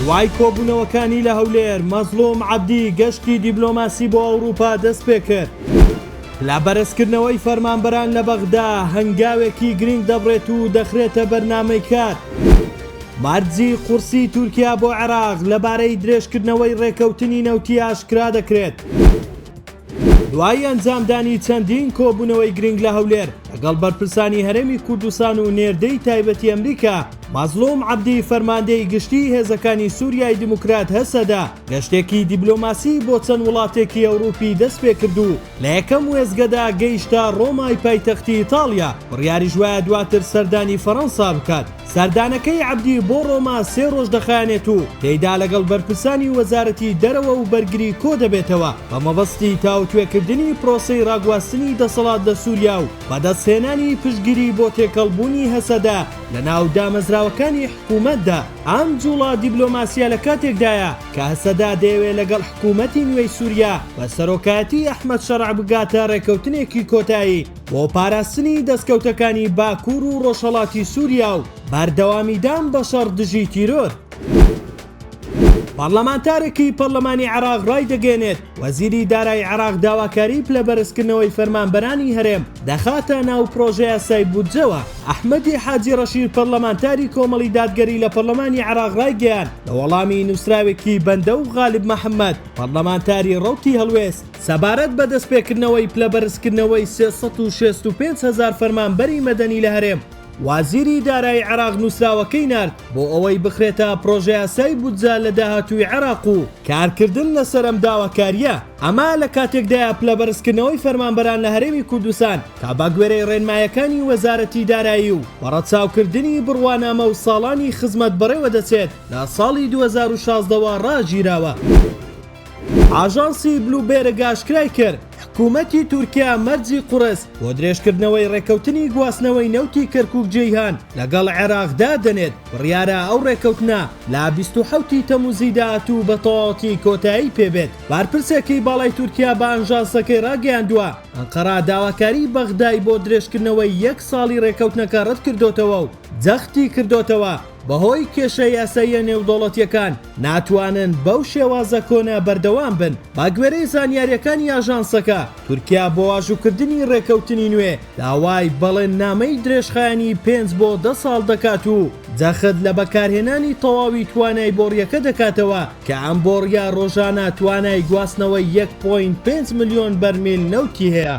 وای کۆبوونەوەکانی لە هەولێر مەزلوم عەبدی گەشتی دیبلۆماسی بۆ ئەوروپا دەست پێ کرد. لە بەرزکردنەوەی فەرمانبەران لە بەغدا هەنگاوێکی گرنگ دەبڕێت و دەخرێتە بەرنامەی کار. مارجی قورسی تورکیا بۆ عێراق لەبارەی درێژکردنەوەی ڕێکەوتنی نەوتی ئاشکرا دەکرێت. دوای ئەنجامدانی چەندین کۆبوونەوەی گرنگ لە هەولێر لەگەڵ بەرپرسانی هەرێمی کوردستان و نێردەی تایبەتی ئەمریکا، مەزلوم عەبدی فەرماندەی گشتی هێزەکانی سووریای دیموکرات هەسەدا گەشتێکی دیبلۆماسی بۆ چەند وڵاتێکی ئەوروپی دەست پێ کردو. لە یەکەم وێزگەدا گەیشتە ڕۆمای پایتەختی ئیتاڵیا، بڕیاریش وایە دواتر سەردانی فەڕەنسا بکات. سەردانەکەی عەبدی بۆ ڕۆما 3 ڕۆژ دەخایەنێت و تێیدا لەگەڵ بەرپرسانی وەزارەتی دەرەوە و بەرگری کۆ دەبێتەوە بە مەبەستی تاوتوێکردنی پرۆسەی ڕاگواستنی دەسەڵات لە سووریا و بەدەستهێنانی پشتگیری بۆ تێکەڵبوونی هەسەدا لە ناو دامەزراوەکانی حکوومەتدا. ئەم جوڵا دیبلۆماسیە لە کاتێکدایە کە هەسەدا دەیەوێت لەگەڵ حکوومەتی نوێی سووریا بە سەرۆکایەتی ئەحمەد شەرع بگاتە ڕێکەوتنێکی کۆتایی بۆ پاراستنی دەستکەوتەکانی باکوور و ڕۆژهەڵاتی سووریا و بەردەوامیدان بە شەڕ دژی تیرۆر. پەرلەمانتارێکی پەرلەمانی عێراق ڕای دەگەێنێت وەزیری دارایی عێراق داواکاری پلە بەرزکردنەوەی فەرمانبەرانی هەرێم دەخاتە ناو پرۆژەی یاسای بودجەوە. ئەحمەدی حاجی ڕەشید پەرلەمانتاری کۆمەڵی دادگەری لە پەرلەمانی عێراق ڕایگەیاند لە وەڵامی نووسراوێکی بەندە و غالب مەحەممەد پەرلەمانتاری ڕەوتی هەڵوێست سەبارەت بە دەستپێکردنەوەی پلە بەرزکردنەوەی 365,000 فەرمانبەری مەدەنی لە هەرێم. وازیری دارایی عێراق نووسراوەکەی نارد بۆ ئەوەی بخرێتە پرۆژە یاسای بودجە لە داهاتووی عێراق و کارکردن لەسەر ئەم داواکاریە. ئەمە لە کاتێکدایە پلە بەرزکردنەوەی فەرمانبەران لە هەرێمی کوردستان تا بە گوێرەی ڕێنمایەکانی وەزارەتی دارایی و بەڕەچاوکردنی بڕوانامە و ساڵانی خزمەت بەڕێوە دەچێت لە ساڵی 2016ەوە ڕاگیراوە. ئاژانسی بلوبێرگ ئاشکرای کرد حکوومەتی تورکیا مەرجی قورس بۆ درێژکردنەوەی ڕێکەوتنی گواستنەوەی نەوتی کەرکووک جەیهان لەگەڵ عێراقدا دەنێت. بڕیارە ئەو ڕێکەوتنە لە 27 تەمووزی داهاتوو بە تەواوەتی کۆتایی پێبێت. بارپرسێکی باڵای تورکیا بە ئەنژانسەکەی ڕاگەیاندووە ئەنقەرە داواکاری بەغدای بۆ درێژکردنەوەی 1 ساڵی ڕێکەوتنەکە ڕەت کردوتەوە و جەختی کردوتەوە بەهۆی کێشە یاساییە نێودوڵەتیەکان ناتوانن بەو شێوازە کۆنە بەردەوام بن. با گوێرەی زانیاریەکانی ئاژانسەکە تورکیا بۆ واژووکردنی ڕێکەوتنی نوێ داوای بەڵێننامەی درێژخایەنی 5 بۆ 10 ساڵ دەکات و جەخت لە بەکارهێنانی تەواوی توانای بۆڕیەکە دەکاتەوە کە ئەم بۆڕیا ڕۆژانە توانای گواستنەوەی 1.5 ملیۆن بەرمیل نەوتی هەیە.